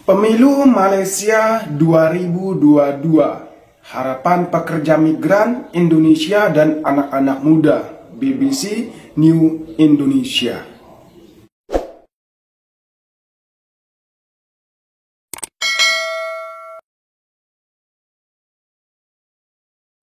Pemilu Malaysia 2022, harapan pekerja migran Indonesia dan anak-anak muda. BBC New Indonesia.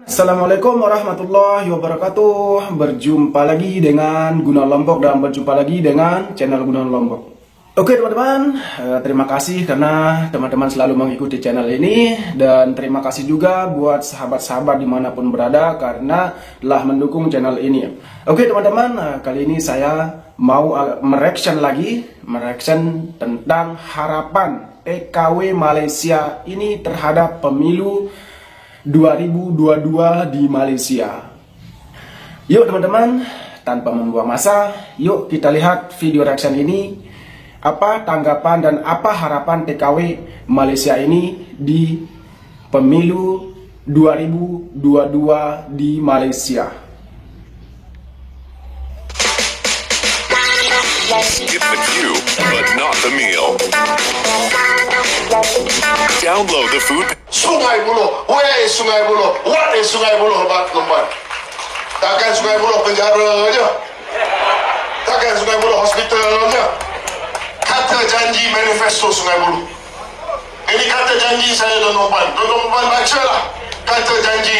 Assalamualaikum warahmatullahi wabarakatuh. Berjumpa lagi dengan Gunawan Lombok dan berjumpa lagi dengan channel Gunawan Lombok. Oke teman-teman, terima kasih karena teman-teman selalu mengikuti channel ini. Dan terima kasih juga buat sahabat-sahabat dimanapun berada karena telah mendukung channel ini. Oke teman-teman, kali ini saya mau mereaction tentang harapan TKW Malaysia ini terhadap pemilu 2022 di Malaysia. Yuk teman-teman, tanpa membuang masa, yuk kita lihat video reaction ini. Apa tanggapan dan apa harapan TKW Malaysia ini di pemilu 2022 di Malaysia. Skip the queue, but not the meal. Download the food. Sungai Buloh, where is Sungai Buloh? What is Sungai Buloh about Lemban? Takkan Sungai Buloh penjara aja? Takkan Sungai Buloh hospital aja? Kata janji manifesto Sungai Buloh. Ini kata janji saya Don Nomban. Don Nomban baca lah kata janji.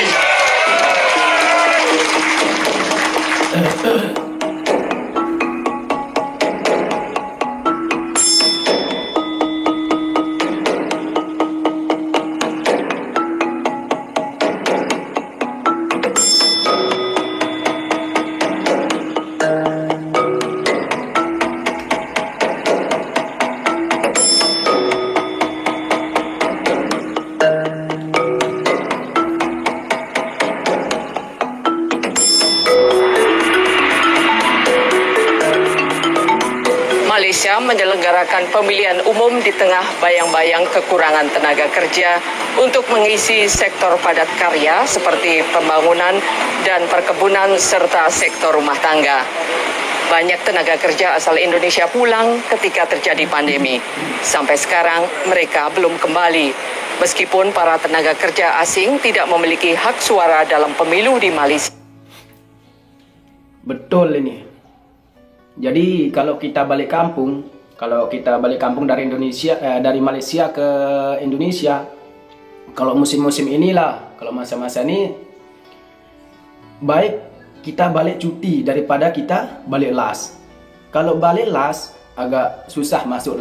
Malaysia menyelenggarakan pemilihan umum di tengah bayang-bayang kekurangan tenaga kerja untuk mengisi sektor padat karya seperti pembangunan dan perkebunan serta sektor rumah tangga. Banyak tenaga kerja asal Indonesia pulang ketika terjadi pandemi. Sampai sekarang mereka belum kembali. Meskipun para tenaga kerja asing tidak memiliki hak suara dalam pemilu di Malaysia. Betul ini. Jadi kalau kita balik kampung dari Indonesia, dari Malaysia ke Indonesia, kalau musim-musim inilah, kalau masa-masa ini, baik kita balik cuti daripada kita balik las. Kalau balik las agak susah masuk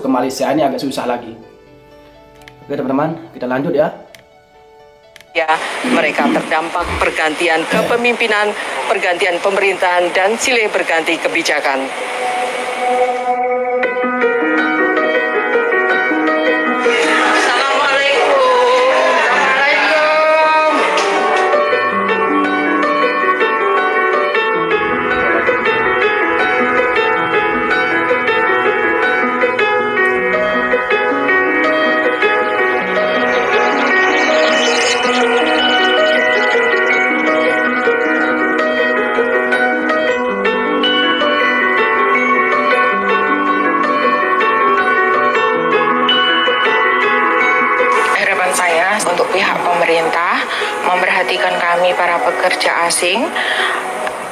ke Malaysia ini agak susah lagi. Oke teman-teman, kita lanjut ya. Mereka terdampak pergantian kepemimpinan, pergantian pemerintahan, dan silih berganti kebijakan. Untuk pihak pemerintah memperhatikan kami para pekerja asing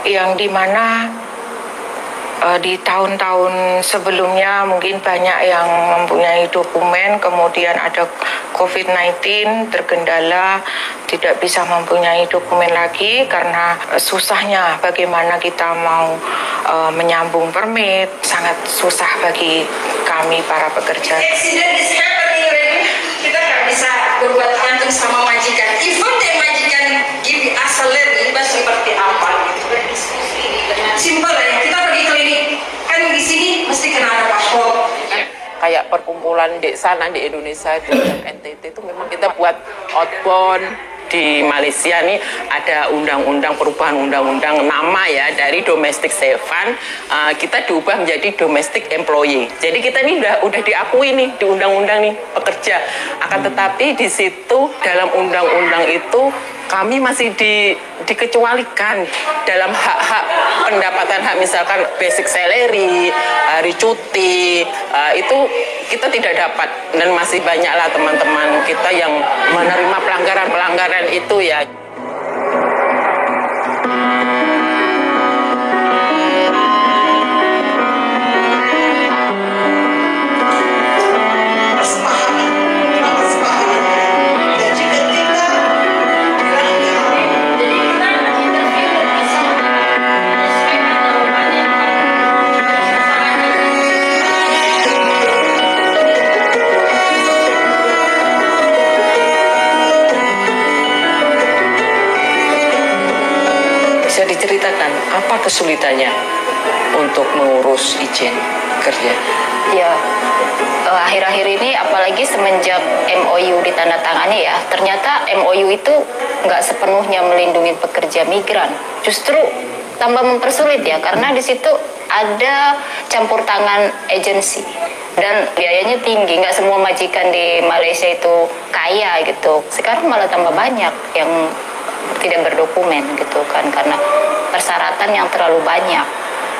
yang dimana di tahun-tahun sebelumnya mungkin banyak yang mempunyai dokumen, kemudian ada COVID-19 terkendala, tidak bisa mempunyai dokumen lagi karena susahnya bagaimana kita mau menyambung permit, sangat susah bagi kami para pekerja. Kita nggak bisa berbuat langsung sama majikan. Even majikan give us salary, seperti apa gitu. Berdiskusi dengan simple ya. Kita pergi klinik kan di sini mesti kena ada paspor. Kayak perkumpulan di sana di Indonesia di NTT itu memang kita buat outbound. Di Malaysia nih ada undang-undang perubahan undang-undang nama ya dari domestic servant kita diubah menjadi domestic employee. Jadi kita ini udah diakui nih di undang-undang nih pekerja. Akan tetapi di situ dalam undang-undang itu kami masih dikecualikan dalam hak-hak pendapatan, hak misalkan basic salary, hari cuti, itu kita tidak dapat, dan masih banyaklah teman-teman kita yang menerima pelanggaran-pelanggaran itu ya. Bisa diceritakan apa kesulitannya untuk mengurus izin kerja? Ya, akhir-akhir ini apalagi semenjak MOU ditandatangani ya, ternyata MOU itu nggak sepenuhnya melindungi pekerja migran, justru tambah mempersulit ya, karena di situ ada campur tangan agensi dan biayanya tinggi. Nggak semua majikan di Malaysia itu kaya gitu. Sekarang malah tambah banyak yang tidak berdokumen gitu kan, karena persyaratan yang terlalu banyak.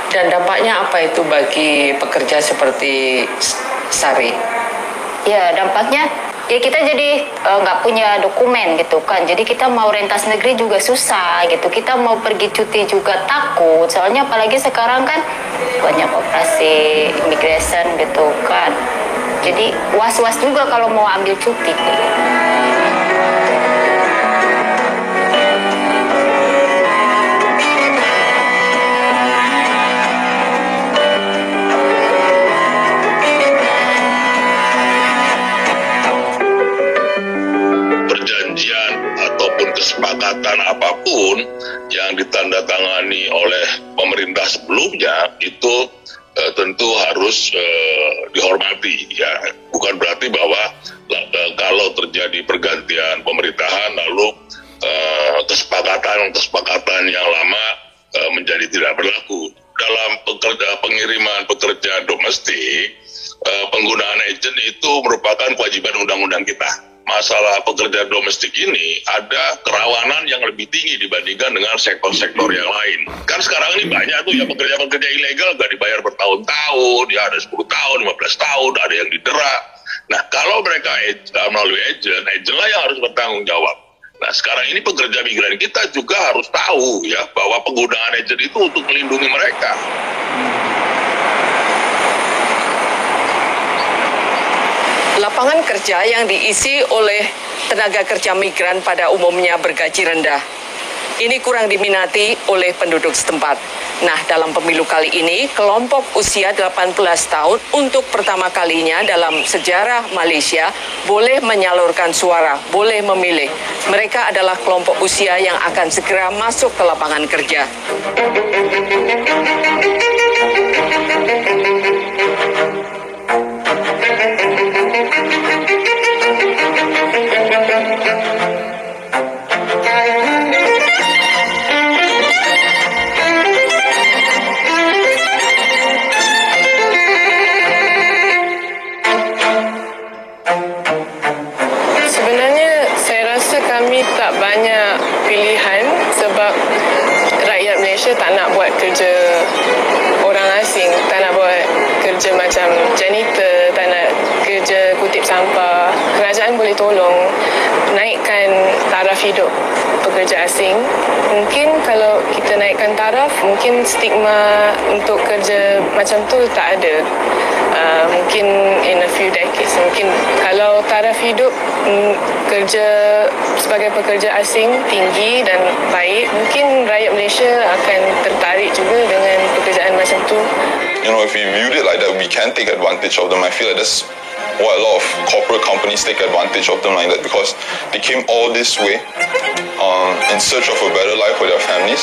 Dan dampaknya apa itu bagi pekerja seperti Sari? Ya, dampaknya ya kita jadi nggak punya dokumen gitu kan, jadi kita mau rentas negeri juga susah gitu, kita mau pergi cuti juga takut, soalnya apalagi sekarang kan banyak operasi immigration gitu kan, jadi was-was juga kalau mau ambil cuti. Kesepakatan apapun yang ditandatangani oleh pemerintah sebelumnya itu tentu harus dihormati ya. Bukan berarti bahwa kalau terjadi pergantian pemerintahan lalu kesepakatan yang lama menjadi tidak berlaku. Dalam pengiriman pekerja domestik, penggunaan agen itu merupakan kewajiban undang-undang kita. Masalah pekerja domestik ini ada kerawanan yang lebih tinggi dibandingkan dengan sektor-sektor yang lain. Kan sekarang ini banyak tuh ya pekerja-pekerja ilegal gak dibayar bertahun-tahun, ya ada 10 tahun, 15 tahun, ada yang didera. Nah kalau mereka melalui agen lah yang harus bertanggung jawab. Nah sekarang ini pekerja migran kita juga harus tahu ya bahwa penggunaan agen itu untuk melindungi mereka. Lapangan kerja yang diisi oleh tenaga kerja migran pada umumnya bergaji rendah. Ini kurang diminati oleh penduduk setempat. Nah, dalam pemilu kali ini, kelompok usia 18 tahun untuk pertama kalinya dalam sejarah Malaysia boleh menyalurkan suara, boleh memilih. Mereka adalah kelompok usia yang akan segera masuk ke lapangan kerja. Sebenarnya saya rasa kami tak banyak pilihan sebab rakyat Malaysia tak nak buat kerja orang asing, tak nak buat kerja macam janitor, tak nak kerja kutip sampah. Kerajaan boleh tolong naikkan taraf hidup pekerja asing. Mungkin kalau kita naikkan taraf, mungkin stigma untuk kerja macam tu tak ada. Mungkin in a few decades, mungkin kalau taraf hidup kerja sebagai pekerja asing tinggi dan baik, mungkin rakyat Malaysia akan tertarik juga dengan pekerjaan macam tu. You know, if we viewed it like that, we can take advantage of them. I feel like that's why a lot of corporate companies take advantage of them like that, because they came all this way in search of a better life for their families,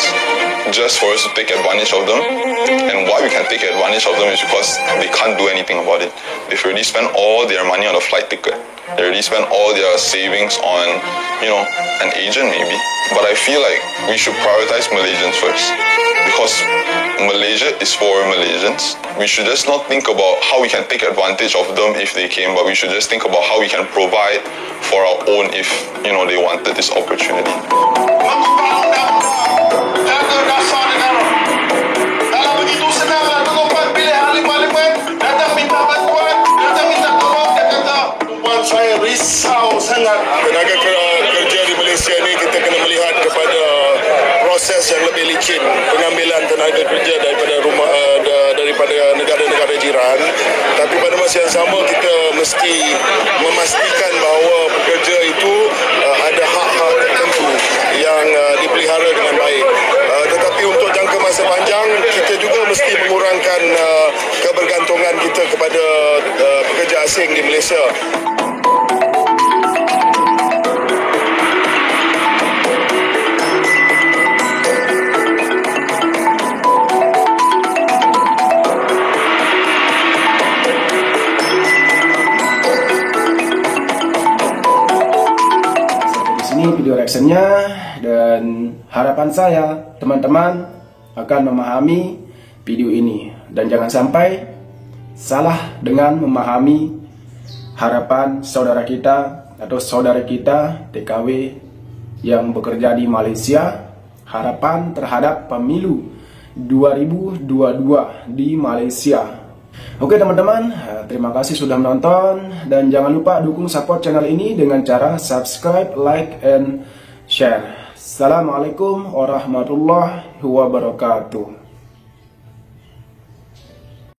just for us to take advantage of them. And why we can take advantage of them is because they can't do anything about it. They've already spent all their money on a flight ticket. They already spent all their savings on, an agent maybe. But I feel like we should prioritize Malaysians first, because Malaysia is for Malaysians. We should just not think about how we can take advantage of them if they came, but we should just think about how we can provide for our own if, they wanted this opportunity. Kalau begitu senang tuan pilih Parlimen, datang minta bantuan, datang minta tolong, dia kata, tuan saya risau sangat. Tenaga kerja di Malaysia ni kita kena melihat kepada proses yang lebih licin, pengambilan tenaga kerja daripada negara-negara jiran. Tapi pada masa yang sama kita mesti memastikan bahawa pekerja itu ada hak-hak tertentu yang dipelihara dengan baik. Tetapi untuk jangka masa panjang kita juga mesti mengurangkan kebergantungan kita kepada pekerja asing di Malaysia. Video reactionnya, dan harapan saya teman-teman akan memahami video ini dan jangan sampai salah dengan memahami harapan saudara kita atau saudara kita TKW yang bekerja di Malaysia, harapan terhadap pemilu 2022 di Malaysia. Oke teman-teman, terima kasih sudah menonton dan jangan lupa dukung support channel ini dengan cara subscribe, like, and share. Assalamualaikum warahmatullahi wabarakatuh.